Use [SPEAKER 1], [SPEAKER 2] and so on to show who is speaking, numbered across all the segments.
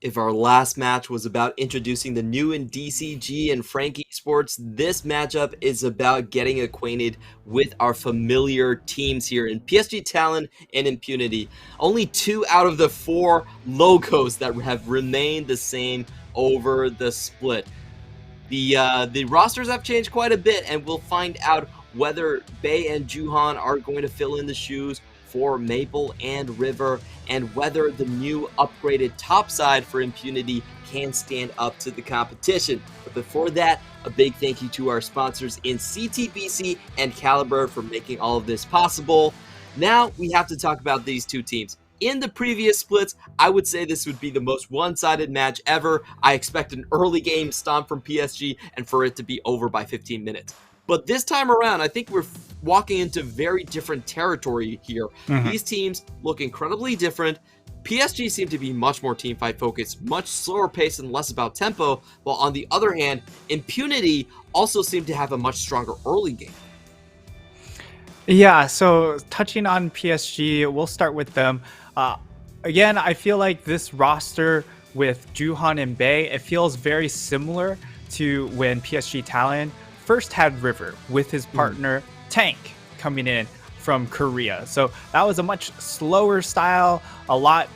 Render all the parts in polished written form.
[SPEAKER 1] If our last match was about introducing the new in DCG and Frankie Sports, this matchup is about getting acquainted with our familiar teams here in PSG Talon and Impunity. Only 2 out of the 4 logos that have remained the same over the split. The rosters have changed quite a bit, and we'll find out whether Bay and Juhan are going to fill in the shoes for Maple and River, and whether the new upgraded top side for Impunity can stand up to the competition. But before that, a big thank you to our sponsors in CTBC and Caliber for making all of this possible. Now we have to talk about these two teams. In the previous splits, I would say this would be the most one-sided match ever. I expect an early game stomp from PSG and for it to be over by 15 minutes. But this time around, I think we're walking into very different territory here. These teams look incredibly different. PSG seem to be much more teamfight focused, much slower pace and less about tempo, while on the other hand, Impunity also seem to have a much stronger early game.
[SPEAKER 2] Yeah, so touching on PSG, we'll start with them. Again, I feel like this roster with Juhan and Bay, it feels very similar to when PSG Talon first had River with his partner Tank coming in from Korea. So that was a much slower style, a lot,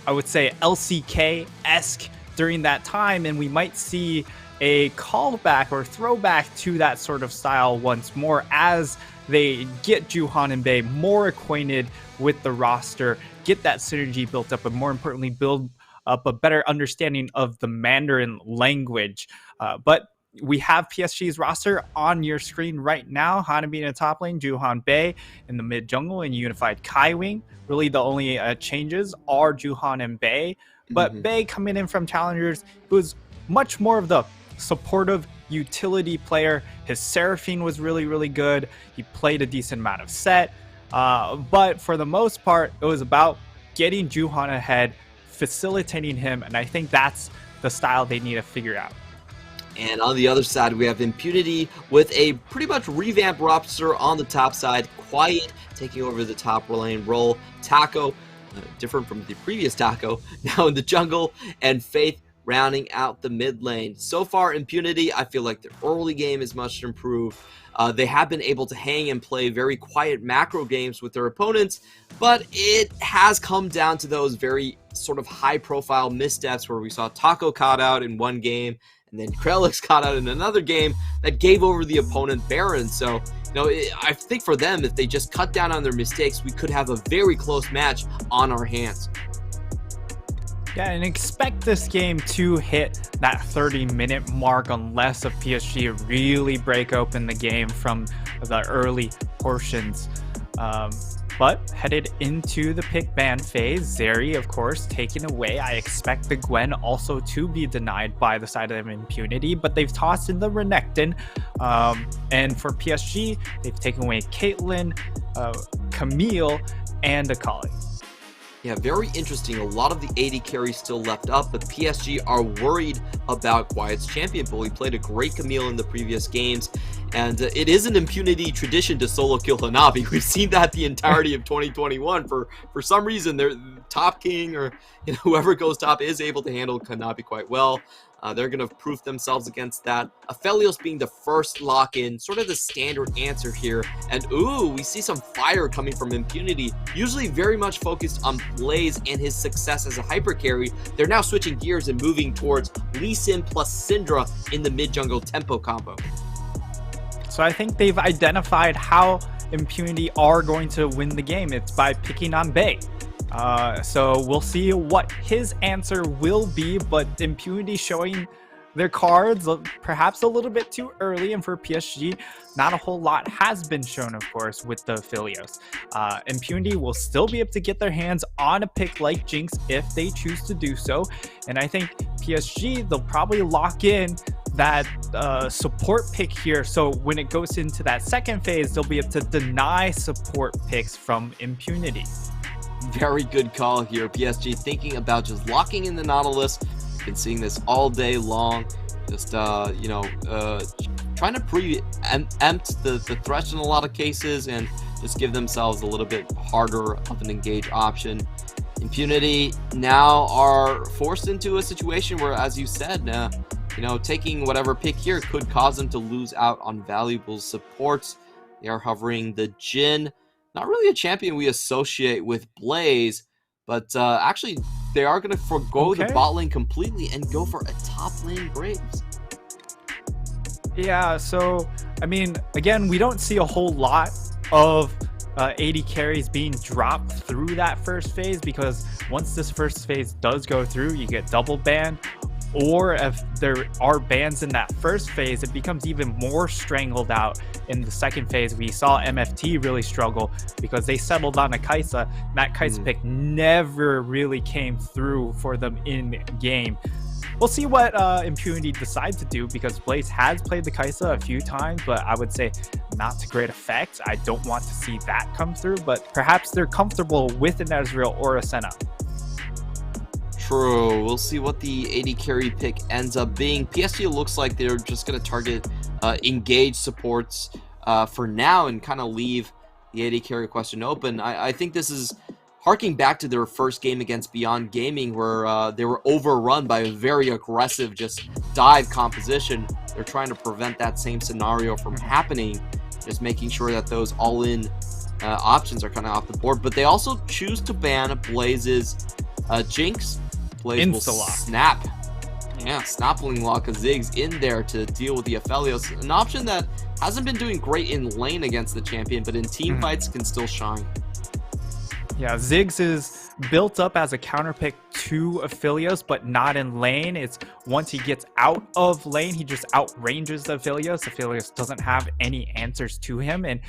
[SPEAKER 2] I would say, LCK-esque during that time, and we might see a callback or throwback to that sort of style once more as they get Juhan and Bay more acquainted with the roster, get that synergy built up, and more importantly, build up a better understanding of the Mandarin language. But we have PSG's roster on your screen right now. Hanabi in the top lane, Juhan Bay in the mid jungle, and unified Kaiwing. Really the only changes are Juhan and Bay. But Bay coming in from Challengers, who's much more of the supportive utility player. His Seraphine was really, really good. He played a decent amount of set. But for the most part, it was about getting Juhan ahead, facilitating him, and I think that's the style they need to figure out.
[SPEAKER 1] And on the other side, we have Impunity with a pretty much revamped roster on the top side. Quiet taking over the top lane role. Taco, different from the previous Taco, now in the jungle. And Faith rounding out the mid lane. So far, Impunity, I feel like their early game is much improved. They have been able to hang and play very quiet macro games with their opponents, but it has come down to those very sort of high-profile missteps where we saw Taco caught out in one game, and then Krelix caught out in another game that gave over the opponent Baron. So, I think for them, if they just cut down on their mistakes, we could have a very close match on our hands.
[SPEAKER 2] Yeah, and expect this game to hit that 30-minute mark unless a PSG really break open the game from the early portions. But headed into the pick ban phase, Zeri, of course, taken away. I expect the Gwen also to be denied by the side of Impunity, but they've tossed in the Renekton. And for PSG, they've taken away Caitlyn, Camille, and Akali.
[SPEAKER 1] Yeah, very interesting. A lot of the AD carries still left up, but PSG are worried about Quiet's champion pool. He played a great Camille in the previous games, and it is an Impunity tradition to solo kill Hanabi. We've seen that the entirety of 2021. For some reason, their top king or whoever goes top is able to handle Hanabi quite well. They're going to prove themselves against that. Aphelios being the first lock-in, sort of the standard answer here. And we see some fire coming from Impunity, usually very much focused on Blaze and his success as a hyper carry. They're now switching gears and moving towards Lee Sin plus Syndra in the mid-jungle tempo combo.
[SPEAKER 2] So I think they've identified how Impunity are going to win the game. It's by picking on Bay. So we'll see what his answer will be, but Impunity showing their cards perhaps a little bit too early, and for PSG, not a whole lot has been shown, of course, with the Aphelios. Impunity will still be able to get their hands on a pick like Jinx if they choose to do so, and I think PSG, they'll probably lock in that support pick here, so when it goes into that second phase, they'll be able to deny support picks from Impunity.
[SPEAKER 1] Very good call here. PSG thinking about just locking in the Nautilus. Been seeing this all day long. Just, trying to preempt the Thresh in a lot of cases and just give themselves a little bit harder of an engage option. Impunity now are forced into a situation where, as you said, taking whatever pick here could cause them to lose out on valuable supports. They are hovering the Jhin, not really a champion we associate with Blaze, but actually they are going to forgo the
[SPEAKER 2] Okay.
[SPEAKER 1] bot lane completely and go for a top lane Graves.
[SPEAKER 2] Yeah, so, I mean, again, we don't see a whole lot of AD carries being dropped through that first phase, because once this first phase does go through, you get double ban, or if there are bans in that first phase, it becomes even more strangled out in the second phase. We saw MFT really struggle because they settled on a Kai'Sa. That Kai'Sa pick never really came through for them in game. We'll see what Impunity decides to do, because Blaze has played the Kai'Sa a few times, but I would say not to great effect. I don't want to see that come through, but perhaps they're comfortable with an Ezreal or a Senna.
[SPEAKER 1] True. We'll see what the AD carry pick ends up being. PSG looks like they're just going to target engaged supports for now and kind of leave the AD carry question open. I think this is harking back to their first game against Beyond Gaming, where they were overrun by a very aggressive just dive composition. They're trying to prevent that same scenario from happening, just making sure that those all-in options are kind of off the board. But they also choose to ban Blaze's Jinx. Blaze will snap. Yeah, snappling lock a Ziggs in there to deal with the Aphelios. An option that hasn't been doing great in lane against the champion, but in team fights can still shine.
[SPEAKER 2] Yeah, Ziggs is built up as a counter pick to Aphelios, but not in lane. It's once he gets out of lane, he just outranges the Aphelios. Aphelios doesn't have any answers to him, and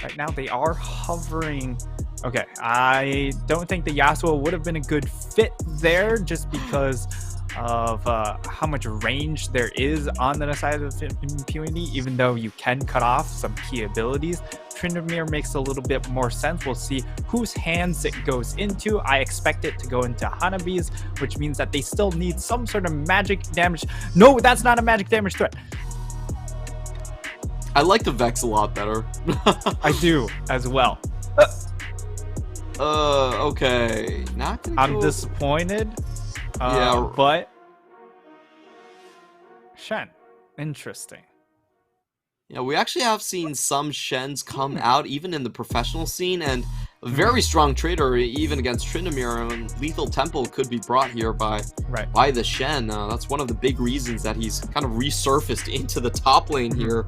[SPEAKER 2] right now they are hovering. Okay, I don't think the Yasuo would have been a good fit there, just because of how much range there is on the side of Impunity, even though you can cut off some key abilities. Tryndamere makes a little bit more sense. We'll see whose hands it goes into. I expect it to go into Hanabi's, which means that they still need some sort of magic damage. No, that's not a magic damage threat.
[SPEAKER 1] I like the Vex a lot better.
[SPEAKER 2] I do as well.
[SPEAKER 1] Okay. Not gonna
[SPEAKER 2] I'm
[SPEAKER 1] go...
[SPEAKER 2] disappointed.
[SPEAKER 1] Yeah.
[SPEAKER 2] But Shen, interesting.
[SPEAKER 1] Yeah, we actually have seen some Shens come out, even in the professional scene, and a very strong trader, even against Tryndamere. And Lethal Temple could be brought here by the Shen. That's one of the big reasons that he's kind of resurfaced into the top lane here.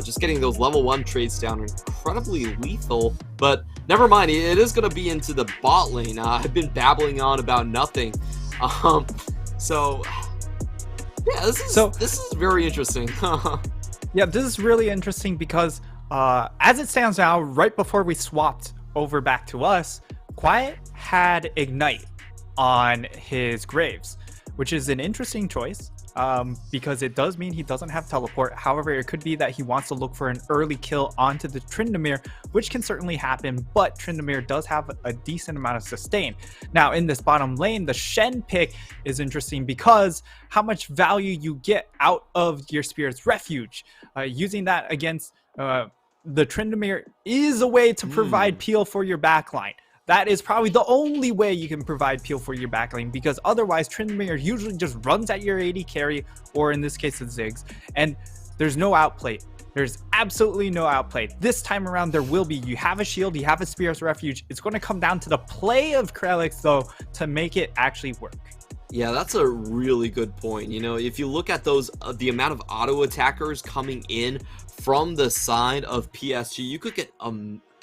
[SPEAKER 1] Just getting those level 1 trades down, incredibly lethal. But never mind, it is going to be into the bot lane. I've been babbling on about nothing. So yeah, this is very interesting.
[SPEAKER 2] Yeah, this is really interesting because as it stands now, right before we swapped over back to us, Quiet had Ignite on his Graves, which is an interesting choice because it does mean he doesn't have teleport. However, it could be that he wants to look for an early kill onto the Tryndamere, which can certainly happen, but Tryndamere does have a decent amount of sustain. Now, in this bottom lane, the Shen pick is interesting because how much value you get out of your Spirit's Refuge. Using that against the Tryndamere is a way to provide peel for your backline. That is probably the only way you can provide peel for your backline, because otherwise Tryndamere usually just runs at your AD carry, or in this case it's Ziggs, and there's no outplay. There's absolutely no outplay. This time around there will be. You have a shield, you have a Spirit's Refuge. It's going to come down to the play of Krelix though to make it actually work.
[SPEAKER 1] Yeah, that's a really good point. You know, if you look at those, the amount of auto attackers coming in from the side of PSG, you could get a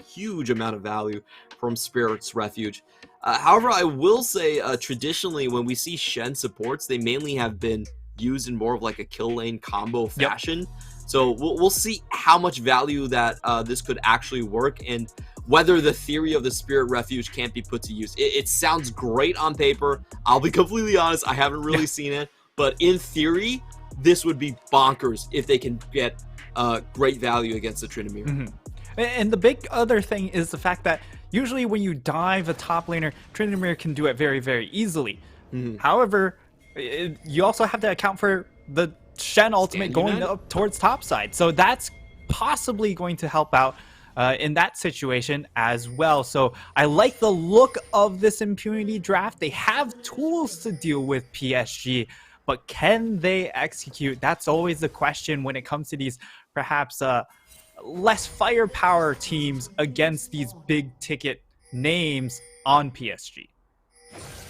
[SPEAKER 1] huge amount of value from Spirit's Refuge. However, I will say traditionally when we see Shen supports, they mainly have been used in more of like a kill lane combo fashion. So we'll see how much value that this could actually work, and whether the theory of the Spirit Refuge can't be put to use. It sounds great on paper. I'll be completely honest, I haven't really seen it, but in theory, this would be bonkers if they can get great value against the Tryndamere.
[SPEAKER 2] And the big other thing is the fact that usually when you dive a top laner, Tryndamere can do it very, very easily. However, you also have to account for the Shen ultimate going up towards top side. So that's possibly going to help out in that situation as well. So I like the look of this Impunity draft. They have tools to deal with PSG, but can they execute? That's always the question when it comes to these perhaps less firepower teams against these big ticket names on PSG.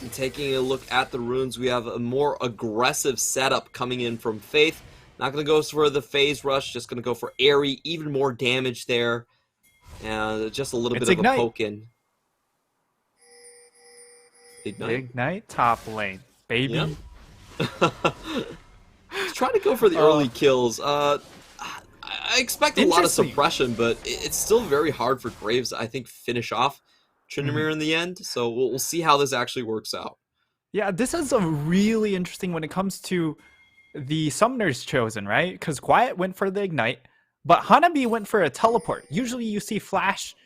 [SPEAKER 1] And taking a look at the runes, we have a more aggressive setup coming in from Faith. Not going to go for the phase rush, just going to go for Airy, even more damage there. And just a little
[SPEAKER 2] It's
[SPEAKER 1] bit of a
[SPEAKER 2] Ignite.
[SPEAKER 1] poke in. Ignite?
[SPEAKER 2] Ignite top lane, baby.
[SPEAKER 1] Yep. He's trying to go for the early kills. I expect a lot of suppression, but it's still very hard for Graves, I think, finish off Tryndamere in the end. So we'll see how this actually works out.
[SPEAKER 2] Yeah, this is a really interesting when it comes to the summoners chosen, right? Because Quiet went for the Ignite, but Hanabi went for a teleport. Usually you see Flash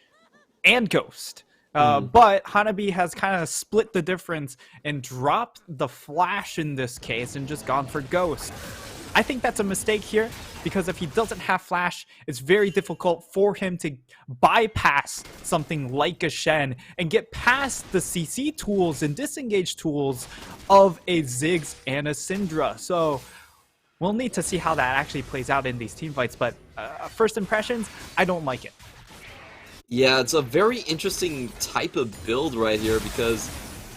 [SPEAKER 2] and Ghost. But Hanabi has kind of split the difference and dropped the Flash in this case and just gone for Ghost. I think that's a mistake here because if he doesn't have Flash, it's very difficult for him to bypass something like a Shen and get past the CC tools and disengage tools of a Ziggs and a Syndra. So we'll need to see how that actually plays out in these team fights, but first impressions, I don't like it.
[SPEAKER 1] Yeah, it's a very interesting type of build right here because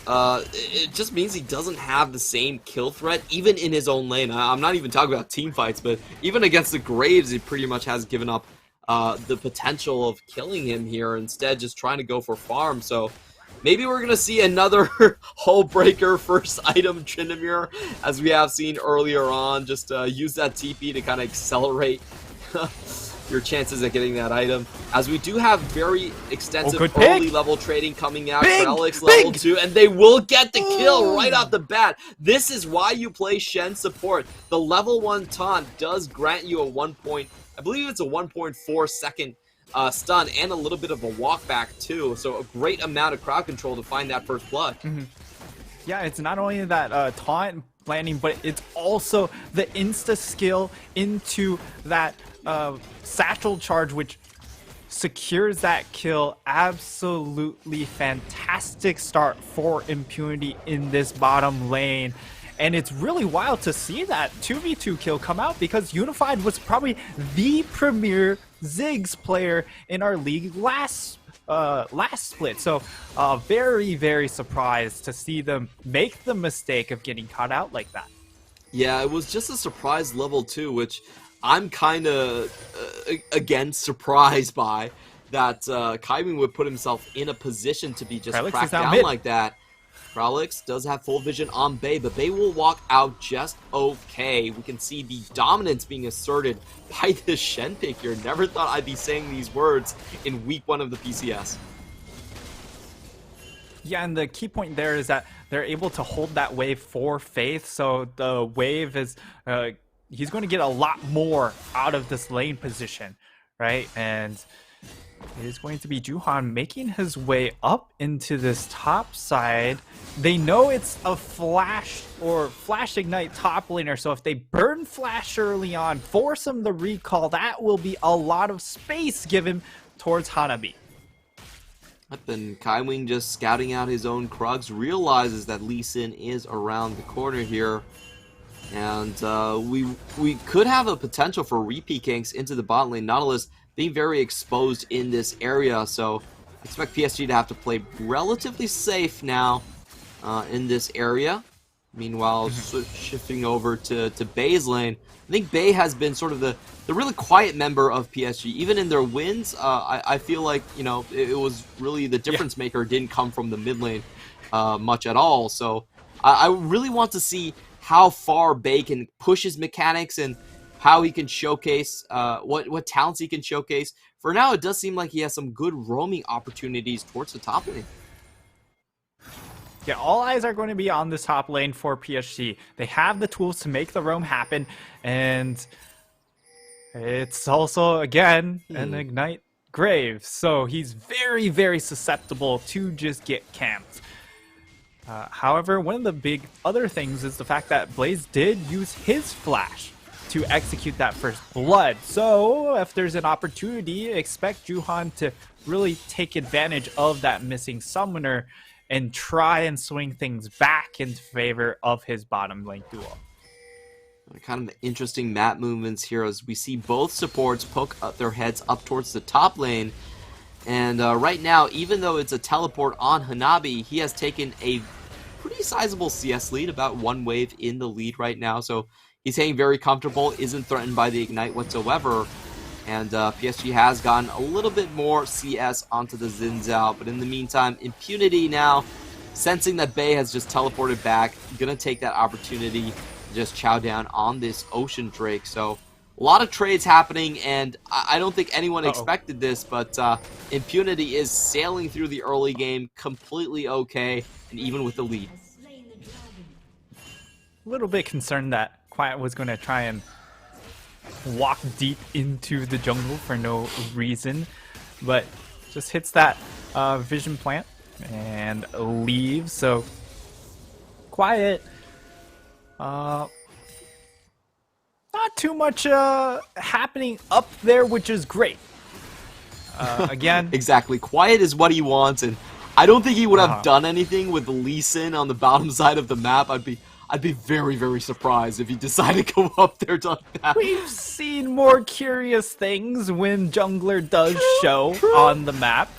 [SPEAKER 1] it just means he doesn't have the same kill threat, even in his own lane. I'm not even talking about team fights, but even against the Graves, he pretty much has given up the potential of killing him here, instead just trying to go for farm. So maybe we're going to see another hull breaker first item Tryndamere, as we have seen earlier on. Just use that TP to kind of accelerate your chances at getting that item, as we do have very extensive early level trading coming out for Alex level 2, and they will get the kill right off the bat. This is why you play Shen support. The level 1 taunt does grant you a I believe it's a 1.4 second stun and a little bit of a walk back too, so a great amount of crowd control to find that first blood.
[SPEAKER 2] Yeah, it's not only that taunt landing, but it's also the insta skill into that satchel charge, which secures that kill. Absolutely fantastic start for Impunity in this bottom lane. And it's really wild to see that 2v2 kill come out because Unified was probably the premier Ziggs player in our league last split. So very, very surprised to see them make the mistake of getting caught out like that.
[SPEAKER 1] Yeah, it was just a surprise level 2, which I'm kind of, again, surprised by that Kaiwing would put himself in a position to be just cracked down like that. Prolix does have full vision on Bay, but Bay will walk out just okay. We can see the dominance being asserted by this Shen pick here. Never thought I'd be saying these words in week 1 of the PCS.
[SPEAKER 2] Yeah, and the key point there is that they're able to hold that wave for Faith, so the wave is... he's going to get a lot more out of this lane position, right? And it is going to be Juhan making his way up into this top side. They know it's a Flash or Flash Ignite top laner, so if they burn Flash early on, force him to recall, that will be a lot of space given towards Hanabi.
[SPEAKER 1] And Kaiwing just scouting out his own Krugs, realizes that Lee Sin is around the corner here. And we could have a potential for repeat ganks into the bot lane. Nautilus being very exposed in this area, so expect PSG to have to play relatively safe now in this area. Meanwhile, shifting over to Bay's lane, I think Bay has been sort of the really quiet member of PSG. Even in their wins, I feel like, you know, it was really the difference maker didn't come from the mid lane much at all. So I really want to see how far Bay can push his mechanics and how he can showcase what talents he can showcase. For now, it does seem like he has some good roaming opportunities towards the top lane.
[SPEAKER 2] Yeah, all eyes are going to be on this top lane for PSG. They have the tools to make the roam happen, and it's also, again, an Ignite Grave. So he's very, very susceptible to just get camped. However, one of the big other things is the fact that Blaze did use his Flash to execute that first blood. So if there's an opportunity, expect Juhan to really take advantage of that missing summoner and try and swing things back in favor of his bottom lane duo.
[SPEAKER 1] Kind of interesting map movements here as we see both supports poke up their heads up towards the top lane. And right now, even though it's a teleport on Hanabi, he has taken a pretty sizable CS lead, about 1 wave in the lead right now. So he's hanging very comfortable, isn't threatened by the Ignite whatsoever. And PSG has gotten a little bit more CS onto the Xin Zhao. But in the meantime, Impunity now, sensing that Bey has just teleported back, gonna take that opportunity to just chow down on this Ocean Drake. So a lot of trades happening, and I don't think anyone expected this, but Impunity is sailing through the early game completely okay, and even with the lead.
[SPEAKER 2] A little bit concerned that Quiet was going to try and walk deep into the jungle for no reason, but just hits that vision plant and leaves. So Quiet, not too much happening up there, which is great. Again,
[SPEAKER 1] exactly. Quiet is what he wants, and I don't think he would have done anything with Lee Sin on the bottom side of the map. I'd be very, very surprised if he decided to go up there to that.
[SPEAKER 2] We've seen more curious things when Jungler does show on the map.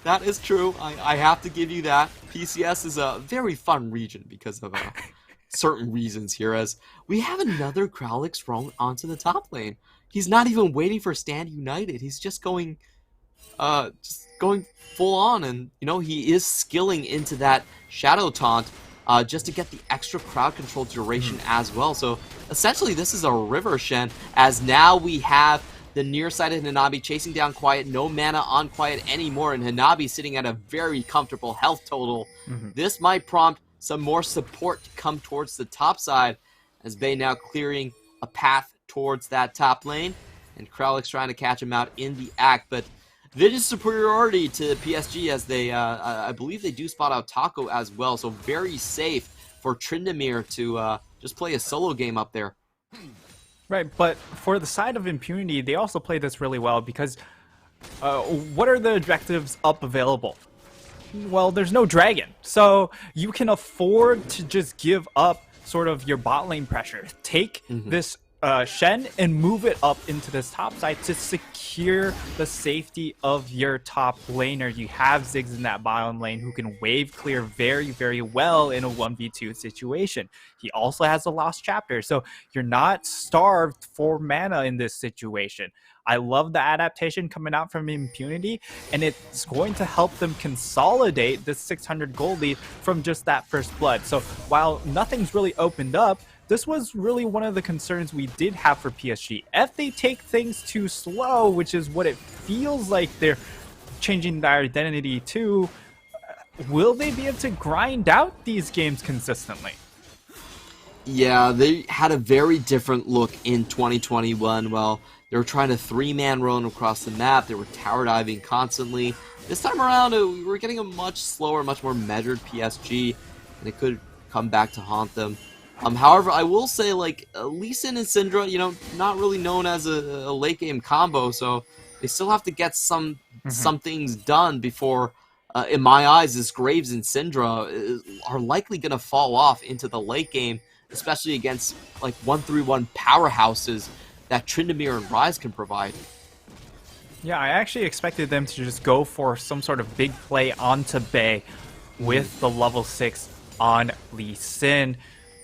[SPEAKER 1] That is true. I have to give you that. PCS is a very fun region because of certain reasons here, as we have another Growlix thrown onto the top lane. He's not even waiting for Stand United. He's just going full on, and you know, he is skilling into that Shadow Taunt just to get the extra crowd control duration as well. So essentially this is a river, Shen, as now we have the nearsighted Hanabi chasing down Quiet, no mana on Quiet anymore, and Hanabi sitting at a very comfortable health total. This might prompt some more support to come towards the top side, as Bey now clearing a path towards that top lane, and Kralix trying to catch him out in the act. But vision superiority to PSG, as they, I believe they do spot out Taco as well, so very safe for Tryndamere to just play a solo game up there.
[SPEAKER 2] Right, but for the side of Impunity, they also play this really well because what are the objectives up available? Well, there's no dragon, so you can afford to just give up sort of your bot lane pressure. Take this Shen and move it up into this top side to secure the safety of your top laner. You have Ziggs in that bottom lane who can wave clear very, very well in a 1v2 situation. He also has a Lost Chapter, so you're not starved for mana in this situation. I love the adaptation coming out from Impunity, and it's going to help them consolidate this 600 gold lead from just that first blood. So while nothing's really opened up, this was really one of the concerns we did have for PSG. If they take things too slow, which is what it feels like they're changing their identity to, will they be able to grind out these games consistently?
[SPEAKER 1] Yeah, they had a very different look in 2021. Well, they were trying to 3-man roam across the map. They were tower diving constantly. This time around, we were getting a much slower, much more measured PSG, and it could come back to haunt them. However, I will say, like, Lee Sin and Syndra, you know, not really known as a late game combo, so they still have to get some things done before, in my eyes, this Graves and Syndra are likely going to fall off into the late game, especially against, like, 1-3-1 powerhouses that Tryndamere and Ryze can provide.
[SPEAKER 2] Yeah, I actually expected them to just go for some sort of big play onto Bey with the level 6 on Lee Sin.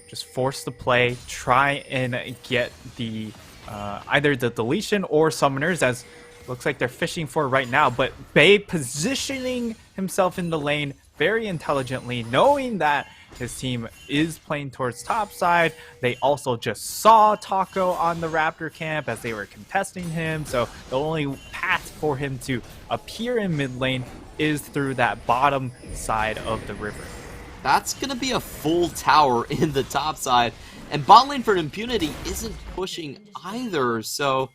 [SPEAKER 2] Just force the play, try and get the either the deletion or summoners, as looks like they're fishing for right now. But Bey positioning himself in the lane very intelligently, knowing that his team is playing towards top side. They also just saw Taco on the Raptor camp as they were contesting him, so the only path for him to appear in mid lane is through that bottom side of the river.
[SPEAKER 1] That's going to be a full tower in the top side. And bot lane for Impunity isn't pushing either, so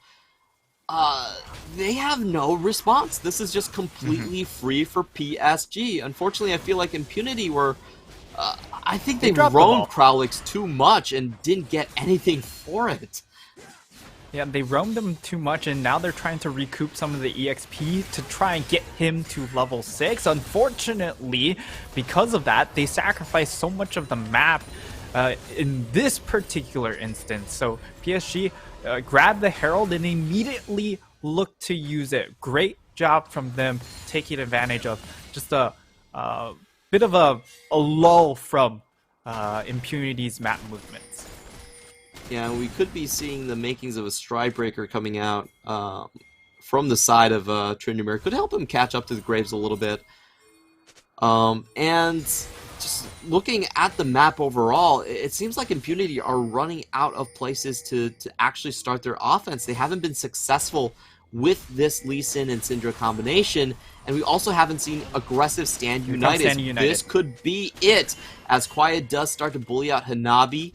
[SPEAKER 1] they have no response. This is just completely free for PSG. Unfortunately, I feel like Impunity were I think
[SPEAKER 2] They
[SPEAKER 1] they
[SPEAKER 2] dropped the
[SPEAKER 1] roamed
[SPEAKER 2] ball.
[SPEAKER 1] Crowlix too much and didn't get anything for it.
[SPEAKER 2] Yeah, they roamed him too much, and now they're trying to recoup some of the EXP to try and get him to level 6. Unfortunately, because of that, they sacrificed so much of the map in this particular instance. So PSG grabbed the Herald and immediately looked to use it. Great job from them taking advantage of just a bit of a lull from Impunity's map movements.
[SPEAKER 1] Yeah, we could be seeing the makings of a stride breaker coming out from the side of Tryndamere. Could help him catch up to the Graves a little bit. And just looking at the map overall, it seems like Impunity are running out of places to actually start their offense. They haven't been successful with this Lee Sin and Syndra combination, and we also haven't seen aggressive Stand United.
[SPEAKER 2] Stand United.
[SPEAKER 1] This could be it, as Quiet does start to bully out Hanabi.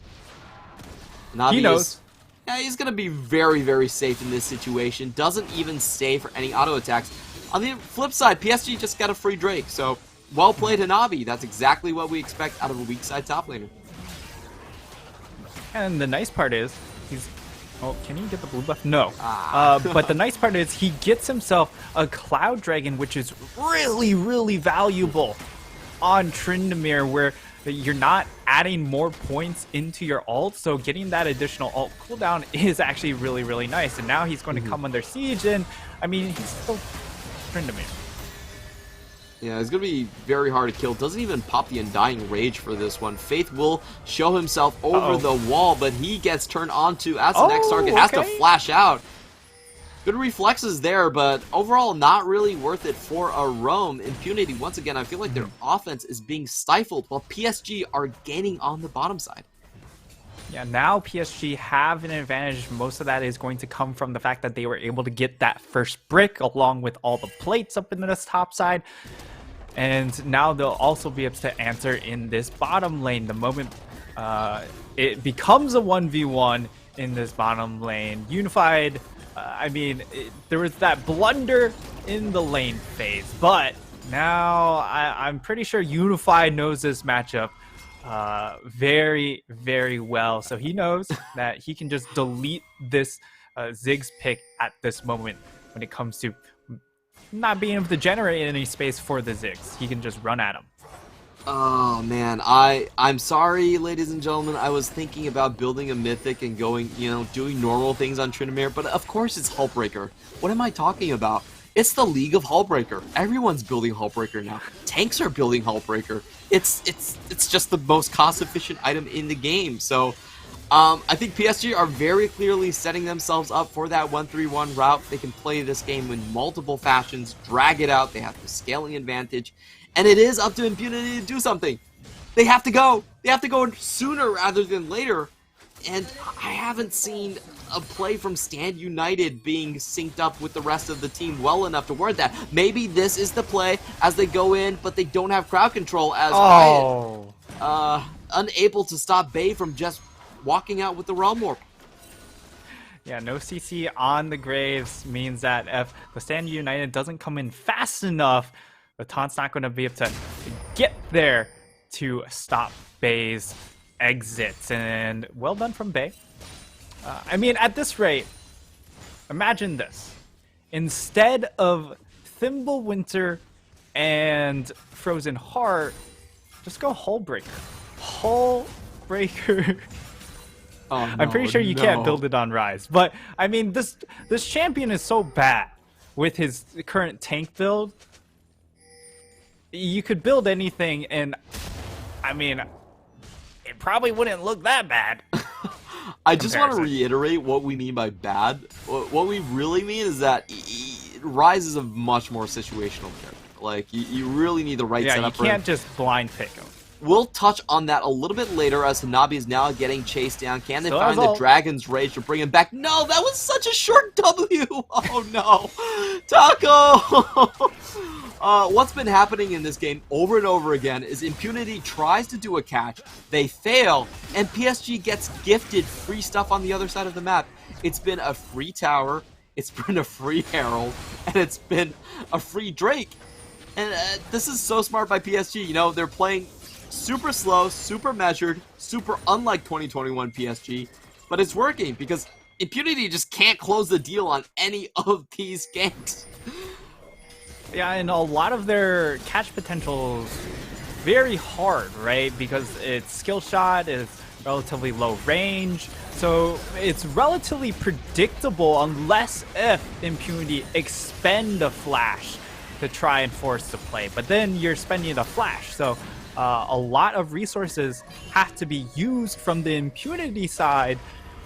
[SPEAKER 1] Hanabi
[SPEAKER 2] He knows.
[SPEAKER 1] Yeah, he's going to be very, very safe in this situation. Doesn't even save for any auto attacks. On the flip side, PSG just got a free Drake, so well played, Hanabi. That's exactly what we expect out of a weak side top laner.
[SPEAKER 2] And the nice part is, he's... Oh, can he get the blue buff? No. But the nice part is he gets himself a Cloud Dragon, which is really, really valuable on Tryndamere, where you're not adding more points into your ult, so getting that additional ult cooldown is actually really, really nice. And now he's going to come under siege, and I mean, he's still Tryndamere.
[SPEAKER 1] Yeah, it's going to be very hard to kill. Doesn't even pop the Undying Rage for this one. Faith will show himself over the wall, but he gets turned onto as the next target. Has to flash out. Good reflexes there, but overall not really worth it for a roam. Impunity, once again, I feel like their offense is being stifled while PSG are gaining on the bottom side.
[SPEAKER 2] Yeah, now PSG have an advantage. Most of that is going to come from the fact that they were able to get that first brick along with all the plates up in this top side. And now they'll also be able to answer in this bottom lane. The moment it becomes a 1v1 in this bottom lane, Unified, I mean, there was that blunder in the lane phase. But now I'm pretty sure Unified knows this matchup very, very well. So he knows that he can just delete this Ziggs pick at this moment when it comes to not being able to generate any space for the Ziggs. He can just run at him.
[SPEAKER 1] Oh man, I'm sorry, ladies and gentlemen. I was thinking about building a mythic and going, doing normal things on Tryndamere, but of course it's Hullbreaker. What am I talking about? It's the League of Hullbreaker. Everyone's building Hullbreaker now. Tanks are building Hullbreaker. It's just the most cost-efficient item in the game. So I think PSG are very clearly setting themselves up for that 1-3-1 route. They can play this game in multiple fashions, drag it out. They have the scaling advantage. And it is up to Impunity to do something. They have to go. They have to go sooner rather than later. And I haven't seen a play from Stand United being synced up with the rest of the team well enough to warrant that. Maybe this is the play as they go in, but they don't have crowd control as Riot, unable to stop Bay from just walking out with the Realm Warp.
[SPEAKER 2] Yeah, no CC on the Graves means that if the Stand United doesn't come in fast enough, the taunt's not going to be able to get there to stop Bay's exits. And well done from Bay. I mean, at this rate, imagine this. Instead of Thimblewinter and Frozen Heart, just go Hullbreaker. Hullbreaker.
[SPEAKER 1] Oh, no,
[SPEAKER 2] I'm pretty sure you can't build it on Rise. But, I mean, this champion is so bad with his current tank build. You could build anything, and, I mean, it probably wouldn't look that bad.
[SPEAKER 1] I just want to reiterate what we mean by bad. What we really mean is that Rise is a much more situational character. Like, you really need the right setup for him.
[SPEAKER 2] Yeah, you can't just blind pick him.
[SPEAKER 1] We'll touch on that a little bit later as Hanabi is now getting chased down. Can they find the Dragon's Rage to bring him back? No, that was such a short W! Oh no! Taco! What's been happening in this game over and over again is Impunity tries to do a catch, they fail, and PSG gets gifted free stuff on the other side of the map. It's been a free tower, it's been a free Herald, and it's been a free Drake. And this is so smart by PSG. They're playing Super slow, super measured, super unlike 2021 PSG, but it's working because Impunity just can't close the deal on any of these ganks.
[SPEAKER 2] Yeah, and a lot of their catch potentials very hard, right? Because its skill shot is relatively low range, so it's relatively predictable unless if Impunity expend a flash to try and force the play. But then you're spending the flash, so a lot of resources have to be used from the Impunity side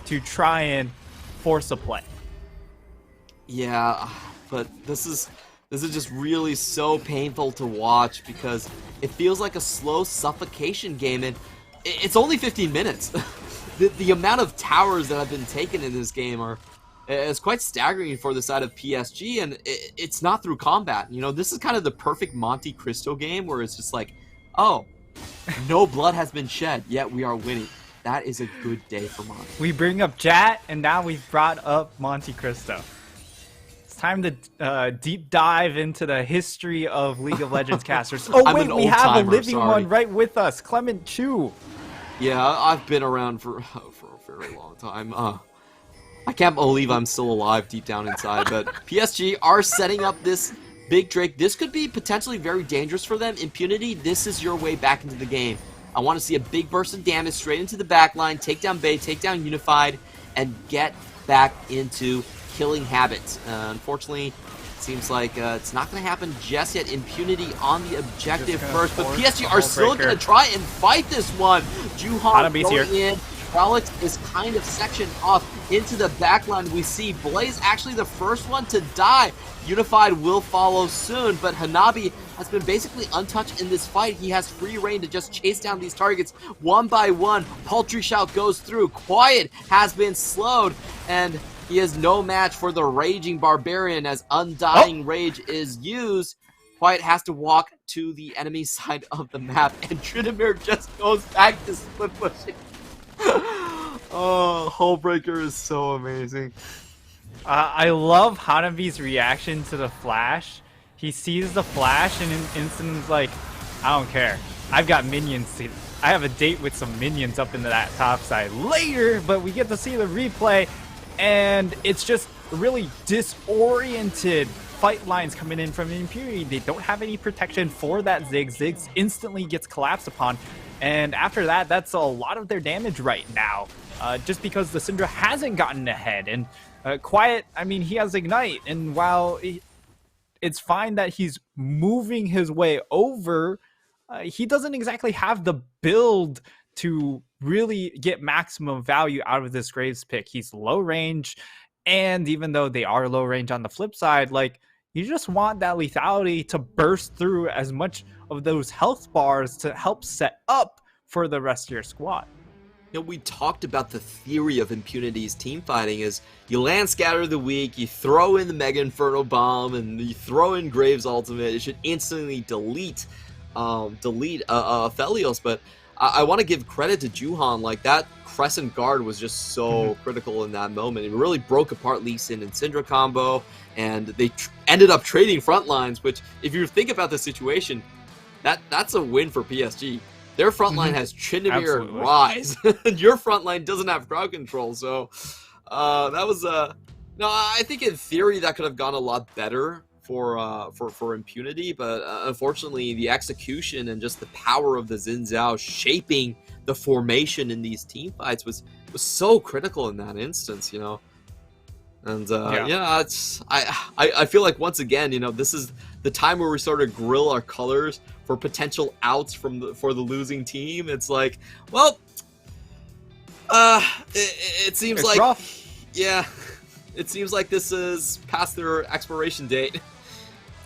[SPEAKER 2] to try and force a play.
[SPEAKER 1] Yeah, but this is just really so painful to watch because it feels like a slow suffocation game, and it's only 15 minutes. The amount of towers that have been taken in this game is quite staggering for the side of PSG, and it's not through combat. You know, this is kind of the perfect Monte Cristo game where it's just like, oh, no blood has been shed, yet we are winning. That is a good day for Monte.
[SPEAKER 2] We bring up Jat, and now we've brought up Monte Cristo. Time to deep dive into the history of League of Legends casters. Oh wait, we have a living one right with us, Clement Chu.
[SPEAKER 1] Yeah, I've been around for a very long time. I can't believe I'm still alive deep down inside, but PSG are setting up this big Drake. This could be potentially very dangerous for them. Impunity, this is your way back into the game. I want to see a big burst of damage straight into the back line, take down Bay, take down Unified, and get back into killing habits. Unfortunately, it seems like it's not going to happen just yet. Impunity on the objective first, but PSG are still going to try and fight this one. Juhan going in. Alex is kind of sectioned off into the backline. We see Blaze actually the first one to die. Unified will follow soon, but Hanabi has been basically untouched in this fight. He has free reign to just chase down these targets one by one. Paltry Shout goes through. Quiet has been slowed, and he is no match for the Raging Barbarian as Undying Rage is used. Quiet has to walk to the enemy side of the map, and Trinamir just goes back to split pushing. Oh, Hullbreaker is so amazing.
[SPEAKER 2] I love Hanabi's reaction to the flash. He sees the flash and instantly like, I don't care. I've got minions. I have a date with some minions up into that top side later, but we get to see the replay, and it's just really disoriented fight lines coming in from Impunity. They don't have any protection for that Ziggs. Ziggs instantly gets collapsed upon. And after that, that's a lot of their damage right now, just because the Syndra hasn't gotten ahead. And Quiet, I mean, he has Ignite, and while it's fine that he's moving his way over, he doesn't exactly have the build to really get maximum value out of this Graves pick. He's low range, and even though they are low range on the flip side, like, you just want that lethality to burst through as much of those health bars to help set up for the rest of your squad.
[SPEAKER 1] You know, we talked about the theory of Impunity's team fighting is you land Scatter the Weak, you throw in the Mega Inferno Bomb, and you throw in Graves Ultimate. It should instantly delete Felios, but I want to give credit to Juhan. Like, that Crescent Guard was just so critical in that moment. It really broke apart Lee Sin and Syndra combo, and they ended up trading front lines, which, if you think about the situation, that's a win for PSG. Their front line has Tryndamere and Rise, and your front line doesn't have crowd control, so that was no, I think in theory that could have gone a lot better for Impunity, but unfortunately the execution and just the power of the Xin Zhao shaping the formation in these team fights was so critical in that instance, you know. And it's I feel like once again, you know, this is the time where we sort of grill our colors for potential outs for the losing team. It's like, well, it seems
[SPEAKER 2] it's
[SPEAKER 1] like
[SPEAKER 2] rough.
[SPEAKER 1] Yeah, it seems like this is past their expiration date.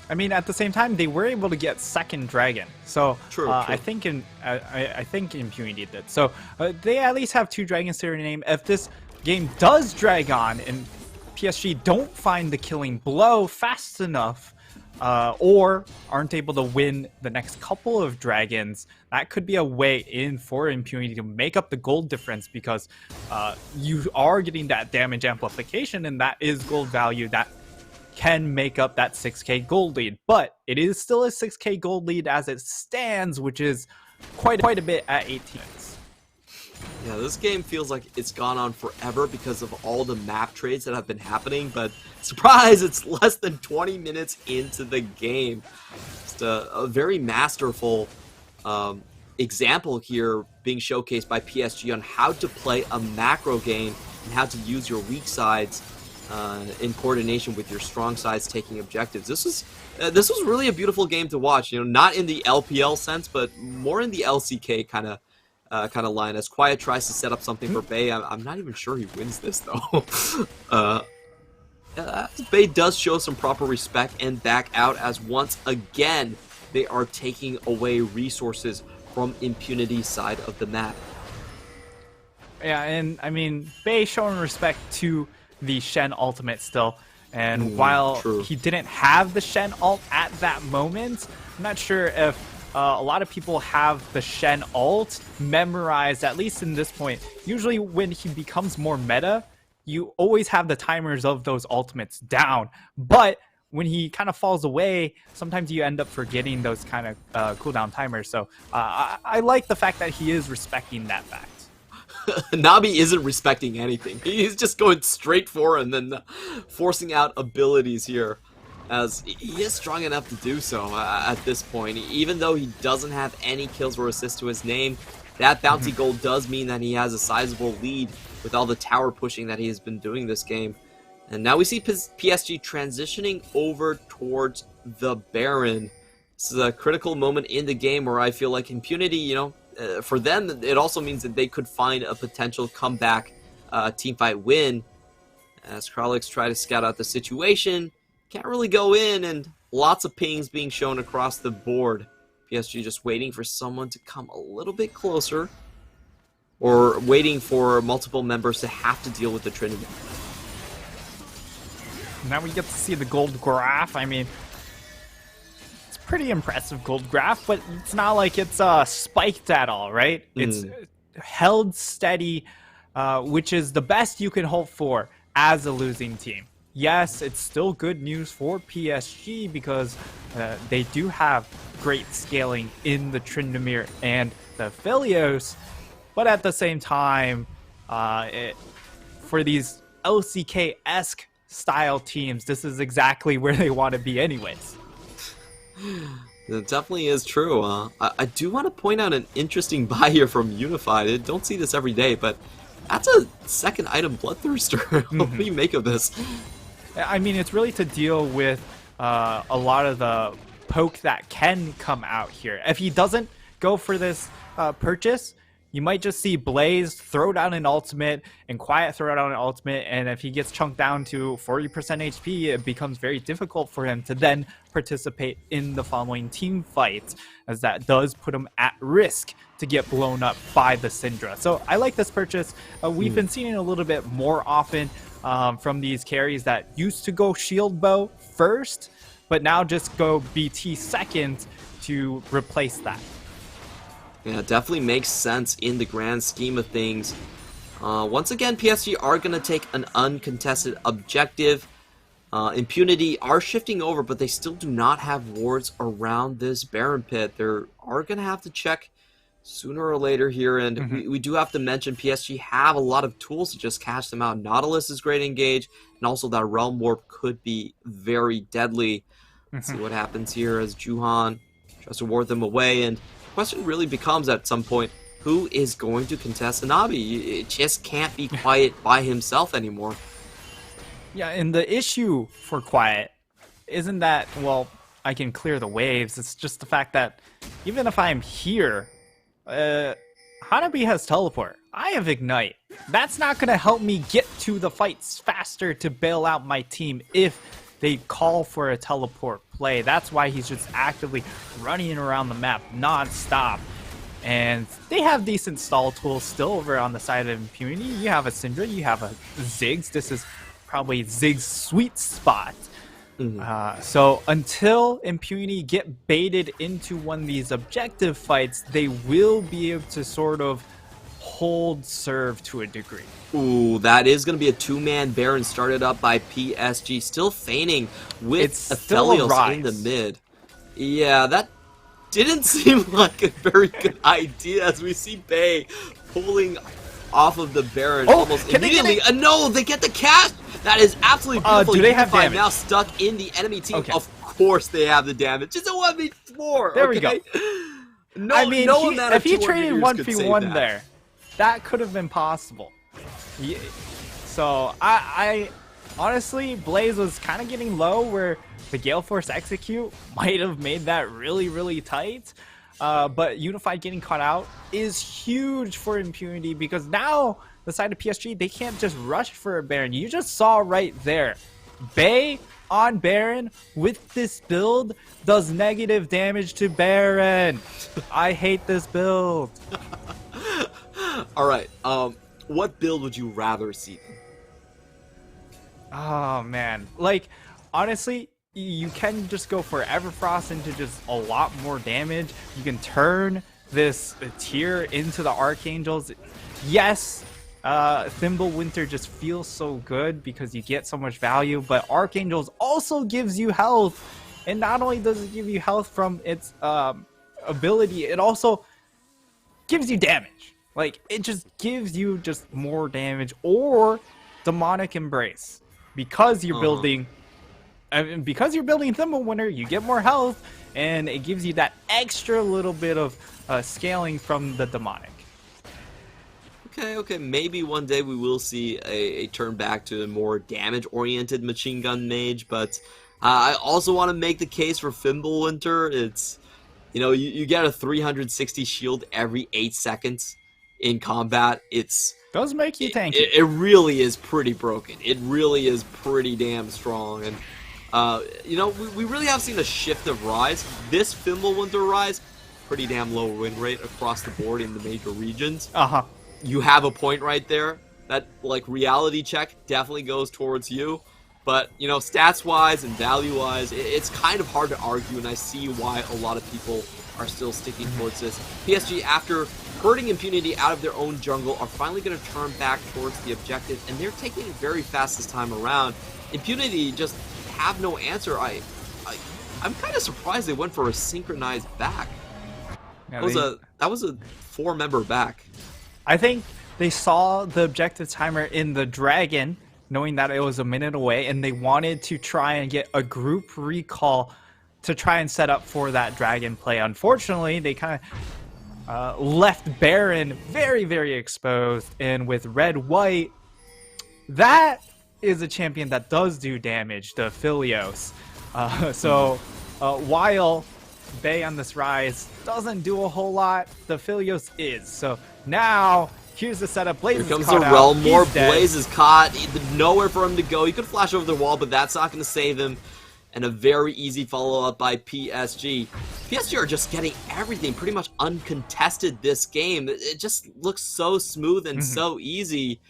[SPEAKER 2] I mean, at the same time, they were able to get second dragon, so
[SPEAKER 1] True.
[SPEAKER 2] I think Impunity did. So they at least have 2 dragons to their name. If this game does drag on and PSG don't find the killing blow fast enough, or aren't able to win the next couple of dragons, that could be a way in for Impunity to make up the gold difference, because you are getting that damage amplification, and that is gold value that can make up that 6k gold lead. But it is still a 6k gold lead as it stands, which is quite a bit at 18 minutes.
[SPEAKER 1] Yeah, this game feels like it's gone on forever because of all the map trades that have been happening, but surprise, it's less than 20 minutes into the game. Just a very masterful example here being showcased by PSG on how to play a macro game and how to use your weak sides in coordination with your strong sides taking objectives. This was really a beautiful game to watch. You know, not in the LPL sense, but more in the LCK kind of line. As Quiet tries to set up something for Bay, I'm not even sure he wins this though. Bay does show some proper respect and back out as once again they are taking away resources from Impunity's side of the map.
[SPEAKER 2] Yeah, and I mean, Bay showing respect to the Shen ultimate still. And while
[SPEAKER 1] true.
[SPEAKER 2] he didn't have the Shen ult at that moment, I'm not sure if a lot of people have the Shen ult memorized, at least in this point. Usually when he becomes more meta, you always have the timers of those ultimates down. But when he kind of falls away, sometimes you end up forgetting those kind of cooldown timers. So I like the fact that he is respecting that fact.
[SPEAKER 1] Nabi isn't respecting anything. He's just going straight for it and then forcing out abilities here, as he is strong enough to do so at this point. Even though he doesn't have any kills or assists to his name, that bounty gold does mean that he has a sizable lead with all the tower pushing that he has been doing this game. And now we see PSG transitioning over towards the Baron. This is a critical moment in the game where I feel like Impunity, you know, for them, it also means that they could find a potential comeback teamfight win. As Kralix try to scout out the situation, can't really go in, and lots of pings being shown across the board. PSG just waiting for someone to come a little bit closer, or waiting for multiple members to have to deal with the Trinity.
[SPEAKER 2] Now we get to see the gold graph. I mean, pretty impressive gold graph, but it's not like it's spiked at all, right? It's held steady, which is the best you can hope for as a losing team. Yes, it's still good news for PSG because they do have great scaling in the Tryndamere and the Philios, but at the same time, for these LCK-esque style teams, this is exactly where they want to be anyways.
[SPEAKER 1] It definitely is true. I do want to point out an interesting buy here from Unified. I don't see this every day, but that's a second item Bloodthirster. What do you make of this?
[SPEAKER 2] I mean, it's really to deal with a lot of the poke that can come out here. If he doesn't go for this purchase, you might just see Blaze throw down an ultimate and Quiet throw down an ultimate, and if he gets chunked down to 40% HP, it becomes very difficult for him to then participate in the following team fights, as that does put him at risk to get blown up by the Syndra. So I like this purchase. We've been seeing it a little bit more often from these carries that used to go shield bow first, but now just go BT second to replace that.
[SPEAKER 1] Yeah, it definitely makes sense in the grand scheme of things. Once again, PSG are going to take an uncontested objective. Impunity are shifting over, but they still do not have wards around this Baron pit. They are going to have to check sooner or later here, and we do have to mention PSG have a lot of tools to just catch them out. Nautilus is great engage, and also that Realm Warp could be very deadly. Let's see what happens here as Juhan tries to ward them away, and the question really becomes at some point, who is going to contest Nabi? It just can't be Quiet by himself anymore.
[SPEAKER 2] Yeah, and the issue for Quiet isn't that, well, I can clear the waves. It's just the fact that even if I'm here, Hanabi has teleport. I have Ignite. That's not going to help me get to the fights faster to bail out my team if they call for a teleport play. That's why he's just actively running around the map non-stop. And they have decent stall tools still over on the side of Impunity. You have a Syndra, you have a Ziggs. This is probably Ziggs' sweet spot. So until Impunity get baited into one of these objective fights, they will be able to sort of hold serve to a degree.
[SPEAKER 1] Ooh, that is going to be a two-man Baron started up by PSG, still feigning with Aphelios in the mid. Yeah, that didn't seem like a very good idea as we see Bay pulling off of the Baron almost
[SPEAKER 2] can they get
[SPEAKER 1] immediately.
[SPEAKER 2] it?
[SPEAKER 1] No, they get the catch! That is absolutely beautiful.
[SPEAKER 2] Do they have
[SPEAKER 1] Unify
[SPEAKER 2] damage?
[SPEAKER 1] now stuck in the enemy team.
[SPEAKER 2] Okay.
[SPEAKER 1] Of course they have the damage. It's a 1v4,
[SPEAKER 2] There
[SPEAKER 1] okay?
[SPEAKER 2] we go.
[SPEAKER 1] No,
[SPEAKER 2] I mean,
[SPEAKER 1] no amount of
[SPEAKER 2] if he
[SPEAKER 1] 200
[SPEAKER 2] traded
[SPEAKER 1] years could save
[SPEAKER 2] 1v1
[SPEAKER 1] that.
[SPEAKER 2] there, that could have been possible. Yeah. So I honestly, Blaze was kind of getting low where the Gale Force execute might have made that really, really tight. But Unified getting caught out is huge for Impunity because now the side of PSG, they can't just rush for a Baron. You just saw right there. Bay on Baron with this build does negative damage to Baron. I hate this build.
[SPEAKER 1] All right. What build would you rather see?
[SPEAKER 2] Oh man, like honestly, you can just go for Everfrost into just a lot more damage. You can turn this tier into the Archangels. Yes, Thimblewinter just feels so good because you get so much value, but Archangels also gives you health, and not only does it give you health from its ability, it also gives you damage. Like, it just gives you just more damage. Or Demonic Embrace, because you're building Thimblewinter, you get more health, and it gives you that extra little bit of scaling from the Demonic.
[SPEAKER 1] Okay, maybe one day we will see a turn back to a more damage-oriented machine gun mage, but I also want to make the case for Thimblewinter. It's, you know, you get a 360 shield every 8 seconds in combat.
[SPEAKER 2] Does make you tanky.
[SPEAKER 1] It really is pretty broken. It really is pretty damn strong, and you know, we really have seen a shift of Rise. This Thimblewinter Rise, pretty damn low win rate across the board in the major regions. You have a point right there. That, like, reality check definitely goes towards you. But, you know, stats-wise and value-wise, it's kind of hard to argue, and I see why a lot of people are still sticking towards this. PSG, after hurting Impunity out of their own jungle, are finally going to turn back towards the objective, and they're taking it very fast this time around. Impunity just have no answer. I'm kind of surprised they went for a synchronized back.
[SPEAKER 2] Yeah,
[SPEAKER 1] that was a 4-member back.
[SPEAKER 2] I think they saw the objective timer in the Dragon, knowing that it was a minute away, and they wanted to try and get a group recall to try and set up for that Dragon play. Unfortunately, they kind of left Baron very, very exposed, and with red-white, that is a champion that does do damage to Philios. While Bay on this Rise doesn't do a whole lot, the Philios is. So now, here's the setup. Blaze
[SPEAKER 1] Here comes
[SPEAKER 2] is caught
[SPEAKER 1] the Realm.
[SPEAKER 2] out.
[SPEAKER 1] More
[SPEAKER 2] He's dead.
[SPEAKER 1] Blaze is caught. Nowhere for him to go. He could flash over the wall, but that's not going to save him. And a very easy follow-up by PSG. PSG are just getting everything pretty much uncontested this game. It just looks so smooth and so easy.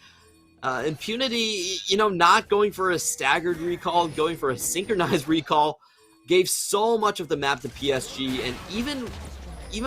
[SPEAKER 1] Impunity, you know, not going for a staggered recall, going for a synchronized recall, gave so much of the map to PSG, and even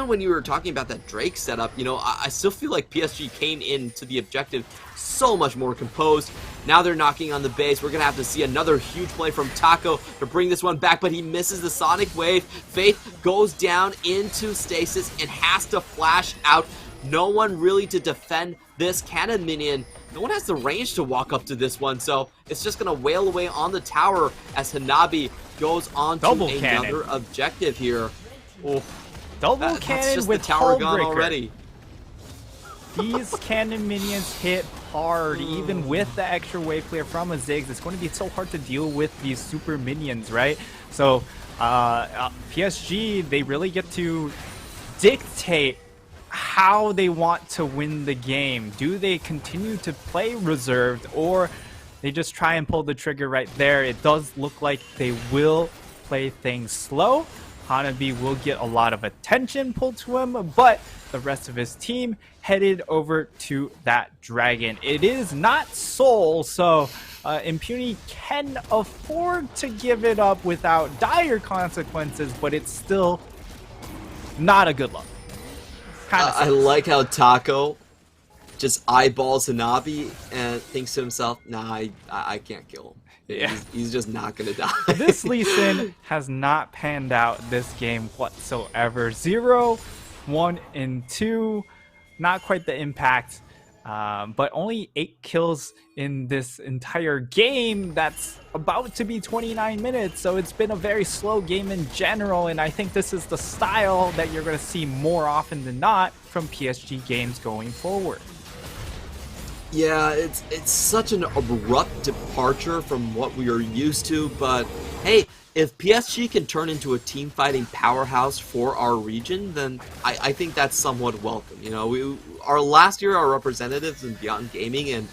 [SPEAKER 1] when you were talking about that Drake setup, you know, I still feel like PSG came into the objective so much more composed. Now they're knocking on the base. We're going to have to see another huge play from Taco to bring this one back, but he misses the Sonic Wave. Faith goes down into stasis and has to flash out. No one really to defend this cannon minion. No one has the range to walk up to this one, so it's just going to wail away on the tower as Hanabi goes on to another objective here. Oh,
[SPEAKER 2] Double
[SPEAKER 1] that's
[SPEAKER 2] cannon
[SPEAKER 1] just
[SPEAKER 2] with
[SPEAKER 1] the tower gone
[SPEAKER 2] Hullbreaker.
[SPEAKER 1] already.
[SPEAKER 2] These cannon minions hit hard, even with the extra wave clear from a Ziggs. It's going to be so hard to deal with these super minions, right? So PSG, they really get to dictate how they want to win the game. Do they continue to play reserved, or they just try and pull the trigger right there? It does look like they will play things slow. Hanabi will get a lot of attention pulled to him, but the rest of his team headed over to that Dragon. It is not Soul, so Impunity can afford to give it up without dire consequences, but it's still not a good look.
[SPEAKER 1] I like how Taco just eyeballs Hanabi and thinks to himself, nah, I can't kill him.
[SPEAKER 2] Yeah.
[SPEAKER 1] He's just not gonna die.
[SPEAKER 2] This Lee Sin has not panned out this game whatsoever. 0, 1, and 2. Not quite the impact, but only 8 kills in this entire game that's about to be 29 minutes. So it's been a very slow game in general, and I think this is the style that you're going to see more often than not from PSG games going forward.
[SPEAKER 1] Yeah, it's such an abrupt departure from what we are used to, but hey, if PSG can turn into a team fighting powerhouse for our region, then I think that's somewhat welcome. You know, our last year, our representatives in Beyond Gaming and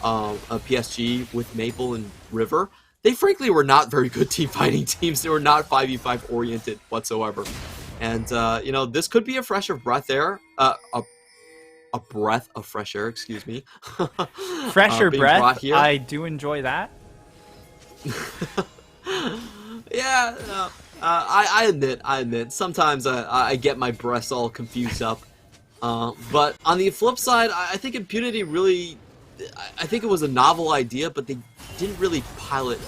[SPEAKER 1] PSG with Maple and River, they frankly were not very good team fighting teams. They were not 5v5 oriented whatsoever. And, you know, this could be a fresh of breath air, a breath of fresh air, excuse me.
[SPEAKER 2] Fresher breath,
[SPEAKER 1] here.
[SPEAKER 2] I do enjoy that.
[SPEAKER 1] Yeah, I admit, sometimes I get my breaths all confused up. But on the flip side, I think Impunity really, I think it was a novel idea, but they didn't really pilot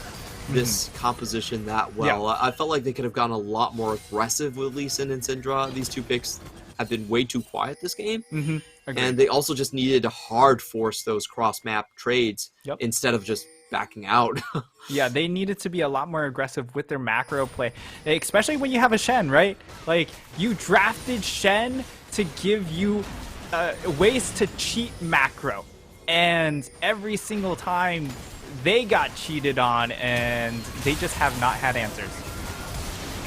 [SPEAKER 1] this composition that well. Yeah. I felt like they could have gone a lot more aggressive with Lee Sin and Syndra. These two picks have been way too quiet this game. And they also just needed to hard force those cross-map trades instead of just backing out.
[SPEAKER 2] Yeah, they needed to be a lot more aggressive with their macro play, especially when you have a Shen, right? Like, you drafted Shen to give you ways to cheat macro, and every single time they got cheated on, and they just have not had answers.